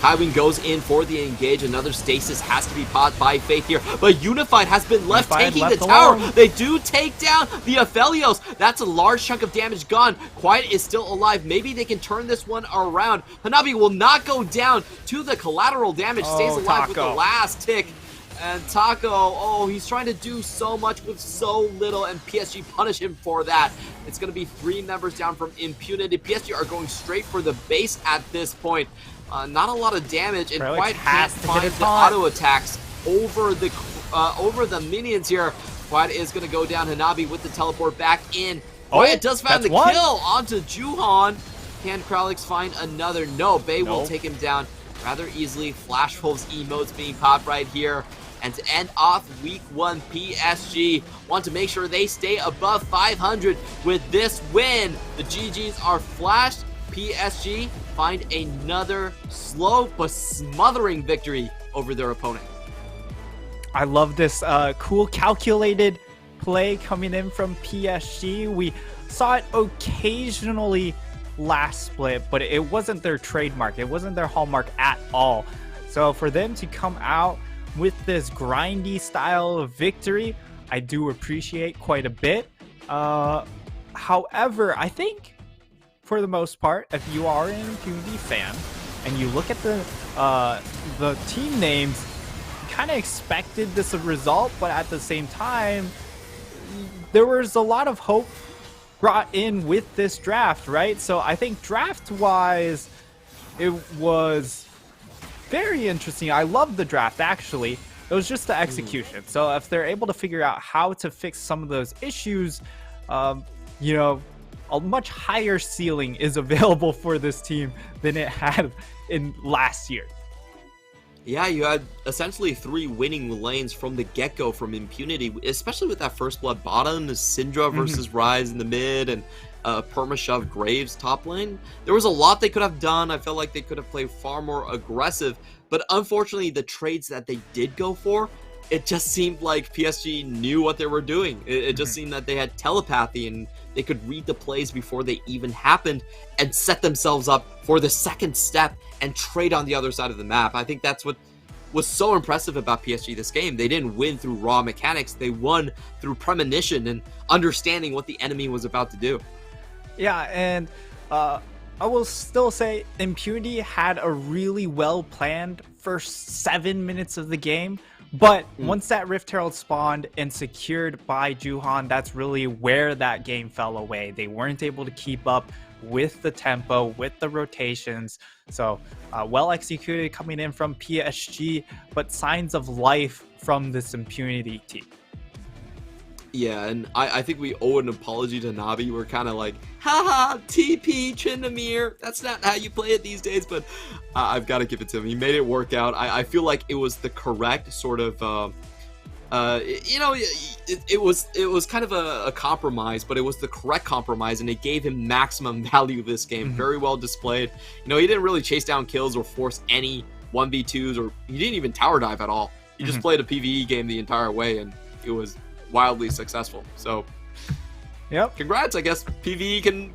[SPEAKER 1] Kaiwing goes in for the engage. Another stasis has to be popped by Faith here. But Unified has been left taking the tower. They do take down the Aphelios. That's a large chunk of damage gone. Quiet is still alive. Maybe they can turn this one around. Hanabi will not go down to the collateral damage. Stays alive with the last tick. And Taco, oh, he's trying to do so much with so little, and PSG punish him for that. It's going to be 3 members down from Impunity. PSG are going straight for the base at this point. Not a lot of damage, and Quiet can't find the auto attacks over the minions here. Quiet is going to go down. Hanabi with the teleport back in. Quiet does find the kill onto Juhan. Can Kralix find another? No, Bay will take him down rather easily. Flash Wolves emotes being popped right here. And to end off week 1, PSG want to make sure they stay above 500 with this win. The GGs are flashed. PSG find another slow but smothering victory over their opponent.
[SPEAKER 2] I love this cool calculated play coming in from PSG. We saw it occasionally last split, but it wasn't their trademark. It wasn't their hallmark at all. So for them to come out with this grindy style of victory, I do appreciate quite a bit. However, I think for the most part, if you are an Impunity fan and you look at the team names, you kind of expected this result, but at the same time, there was a lot of hope brought in with this draft, right? So I think draft-wise, it was very interesting. I love the draft, actually. It was just the execution. So if they're able to figure out how to fix some of those issues, you know, a much higher ceiling is available for this team than it had in last year.
[SPEAKER 1] Yeah, you had essentially 3 winning lanes from the get-go from Impunity, especially with that First Blood bottom, Syndra versus Rise in the mid, and Permashove Graves top lane. There was a lot they could have done. I felt like they could have played far more aggressive, but unfortunately the trades that they did go for, it just seemed like PSG knew what they were doing. It just seemed that they had telepathy and they could read the plays before they even happened and set themselves up for the second step and trade on the other side of the map. I think that's what was so impressive about PSG this game. They didn't win through raw mechanics. They won through premonition and understanding what the enemy was about to do.
[SPEAKER 2] Yeah, and I will still say Impunity had a really well-planned first 7 minutes of the game. But once that Rift Herald spawned and secured by Juhan, that's really where that game fell away. They weren't able to keep up with the tempo, with the rotations. So well executed coming in from PSG, but signs of life from this Impunity team.
[SPEAKER 1] Yeah, and I think we owe an apology to Navi. We're kind of like, haha, TP Tryndamere. That's not how you play it these days, but I've got to give it to him. He made it work out. I feel like it was the correct sort of, you know, it was kind of a compromise, but it was the correct compromise, and it gave him maximum value this game. Very well displayed. You know, he didn't really chase down kills or force any 1v2s, or he didn't even tower dive at all. He just played a PvE game the entire way, and it was wildly successful. So
[SPEAKER 2] yep,
[SPEAKER 1] congrats. I guess PvE can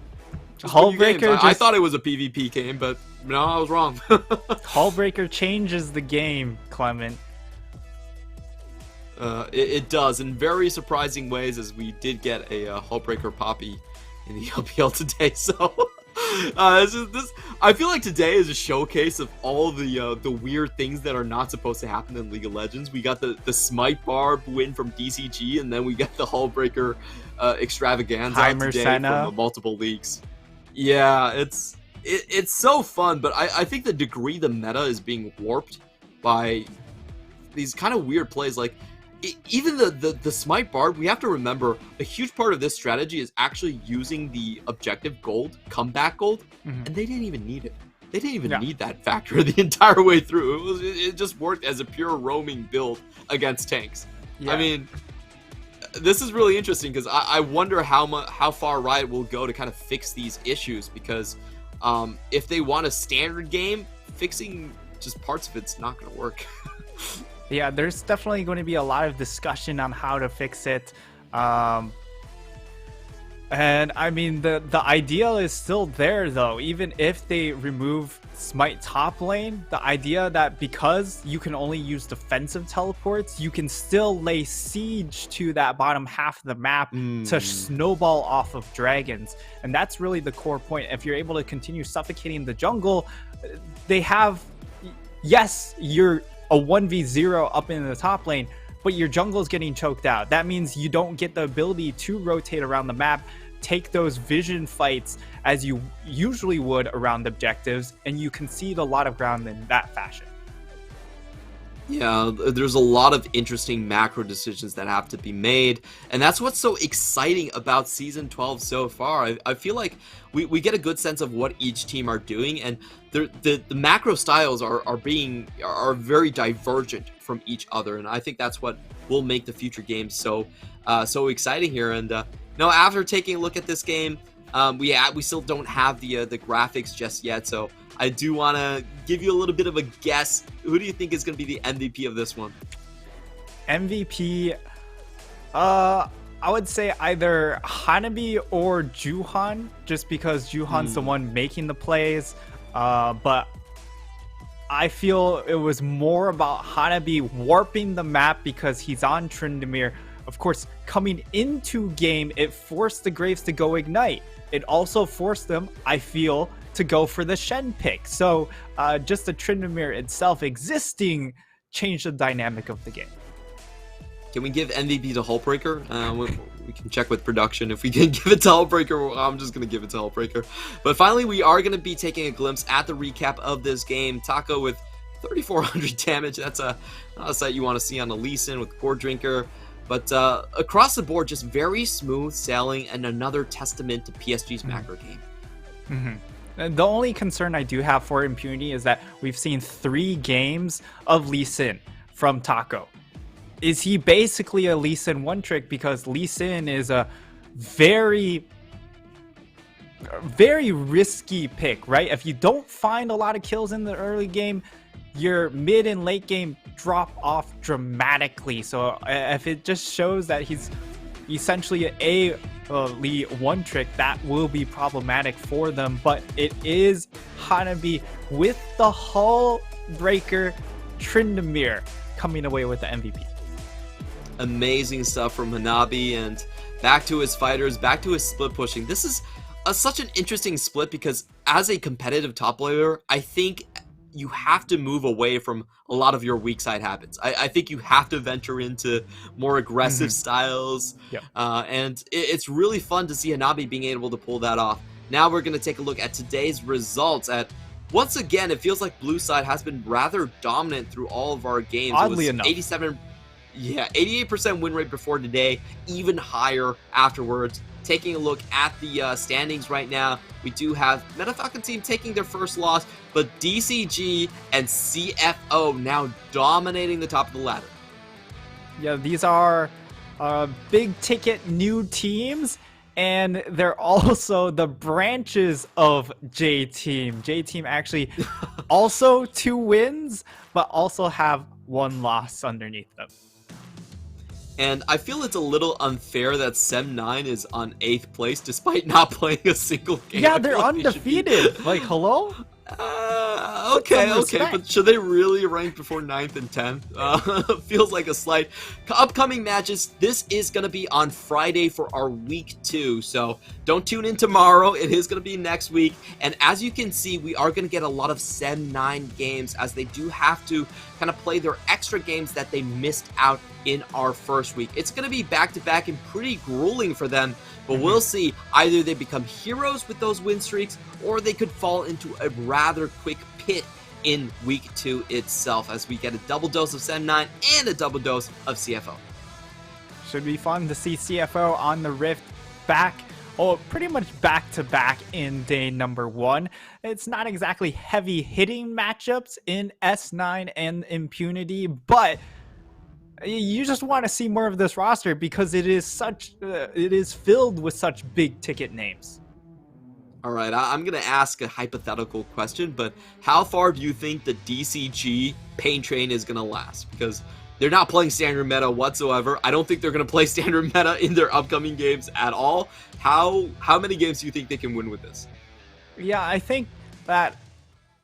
[SPEAKER 2] Hullbreaker.
[SPEAKER 1] I thought it was a PvP game, but no, I was wrong.
[SPEAKER 2] Hullbreaker changes the game, Clement.
[SPEAKER 1] It does in very surprising ways, as we did get a Hullbreaker Poppy in the LPL today. So I feel like today is a showcase of all the weird things that are not supposed to happen in League of Legends. We got the Smite Barb win from DCG, and then we got the Hullbreaker extravaganza today from multiple leagues. Yeah, it's so fun, but I think the degree the meta is being warped by these kind of weird plays. Like even the Smite Barb, we have to remember a huge part of this strategy is actually using the objective gold, comeback gold, and they didn't even need it. They didn't even need that factor the entire way through. It just worked as a pure roaming build against tanks. I mean, this is really interesting because I wonder how far Riot will go to kind of fix these issues, because if they want a standard game, fixing just parts of it's not going to work.
[SPEAKER 2] Yeah, there's definitely going to be a lot of discussion on how to fix it. And I mean, the ideal is still there, though. Even if they remove Smite top lane, the idea that because you can only use defensive teleports, you can still lay siege to that bottom half of the map to snowball off of dragons. And that's really the core point. If you're able to continue suffocating the jungle, they have... Yes, you're a 1v0 up in the top lane, but your jungle is getting choked out. That means you don't get the ability to rotate around the map, take those vision fights as you usually would around objectives, and you concede a lot of ground in that fashion.
[SPEAKER 1] Yeah, there's a lot of interesting macro decisions that have to be made, and that's what's so exciting about Season 12 so far. I feel like we get a good sense of what each team are doing, and the macro styles are very divergent from each other, and I think that's what will make the future games so exciting here. And now, after taking a look at this game, we still don't have the graphics just yet, so I do want to give you a little bit of a guess. Who do you think is going to be the MVP of this one?
[SPEAKER 2] MVP, I would say either Hanabi or Juhan, just because Juhan's the one making the plays. But I feel it was more about Hanabi warping the map because he's on Tryndamere. Of course, coming into game, it forced the Graves to go Ignite. It also forced them, I feel, to go for the Shen pick. So just the Tryndamere itself existing changed the dynamic of the game.
[SPEAKER 1] Can we give MVP to Hullbreaker? We can check with production if we can give it to Hullbreaker. I'm just going to give it to Hullbreaker. But finally, we are going to be taking a glimpse at the recap of this game. Taco with 3,400 damage. That's not a sight you want to see on a Lee Sin with Core Drinker. But across the board, just very smooth sailing, and another testament to PSG's macro game.
[SPEAKER 2] The only concern I do have for Impunity is that we've seen 3 games of Lee Sin from Taco. Is he basically a Lee Sin one trick? Because Lee Sin is a very risky pick, right? If you don't find a lot of kills in the early game, your mid and late game drop off dramatically. So if it just shows that he's essentially a Lee one trick, that will be problematic for them. But it is Hanabi with the Hullbreaker Tryndamere coming away with the MVP.
[SPEAKER 1] Amazing stuff from Hanabi, and back to his fighters, back to his split pushing. This is such an interesting split because as a competitive top laner, I think you have to move away from a lot of your weak side habits. I think you have to venture into more aggressive styles.
[SPEAKER 2] Yep.
[SPEAKER 1] And it's really fun to see Hanabi being able to pull that off. Now we're going to take a look at today's results. Once again, it feels like blue side has been rather dominant through all of our games.
[SPEAKER 2] Oddly enough.
[SPEAKER 1] 87. Yeah, 88% win rate before today, even higher afterwards. Taking a look at the standings right now, we do have Meta Falcon team taking their first loss, but DCG and CFO now dominating the top of the ladder.
[SPEAKER 2] Yeah, these are big ticket new teams, and they're also the branches of J Team. J Team actually also 2 wins, but also have 1 loss underneath them.
[SPEAKER 1] And I feel it's a little unfair that Sem9 is on 8th place despite not playing a single game.
[SPEAKER 2] Yeah, they're undefeated. Like, hello?
[SPEAKER 1] Okay, but should they really rank before 9th and 10th? Feels like a slight. Upcoming matches, this is going to be on Friday for our week 2, so don't tune in tomorrow. It is going to be next week, and as you can see, we are going to get a lot of Sem9 games as they do have to kind of play their extra games that they missed out in our first week. It's going to be back-to-back and pretty grueling for them, but we'll see. Either they become heroes with those win streaks, or they could fall into a rather quick pit in week 2 itself as we get a double dose of Sem9 and a double dose of CFO.
[SPEAKER 2] Should be fun to see CFO on the Rift back. Oh, pretty much back-to-back in day number 1. It's not exactly heavy-hitting matchups in S9 and Impunity, but you just want to see more of this roster because it is filled with such big ticket names.
[SPEAKER 1] All right, I'm going to ask a hypothetical question, but how far do you think the DCG pain train is going to last? Because they're not playing standard meta whatsoever. I don't think they're going to play standard meta in their upcoming games at all. How many games do you think they can win with this?
[SPEAKER 2] Yeah, I think that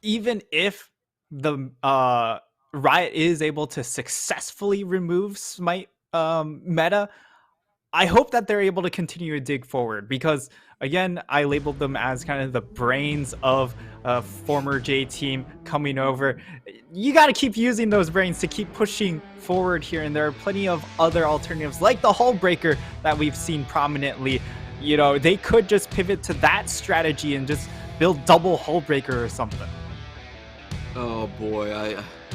[SPEAKER 2] even if the Riot is able to successfully remove Smite meta, I hope that they're able to continue to dig forward because, again, I labeled them as kind of the brains of former J Team coming over. You got to keep using those brains to keep pushing forward here, and there are plenty of other alternatives like the Hull Breaker that we've seen prominently. You know, they could just pivot to that strategy and just build double Hull Breaker or something.
[SPEAKER 1] Oh boy,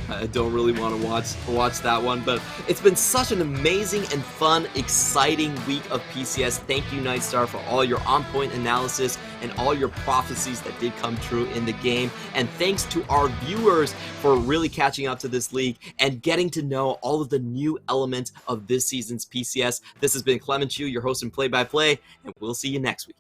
[SPEAKER 1] I don't really want to watch that one, but it's been such an amazing and fun, exciting week of PCS. Thank you, Nightstar, for all your on-point analysis and all your prophecies that did come true in the game. And thanks to our viewers for really catching up to this league and getting to know all of the new elements of this season's PCS. This has been Clement Chu, your host and play-by-play, and we'll see you next week.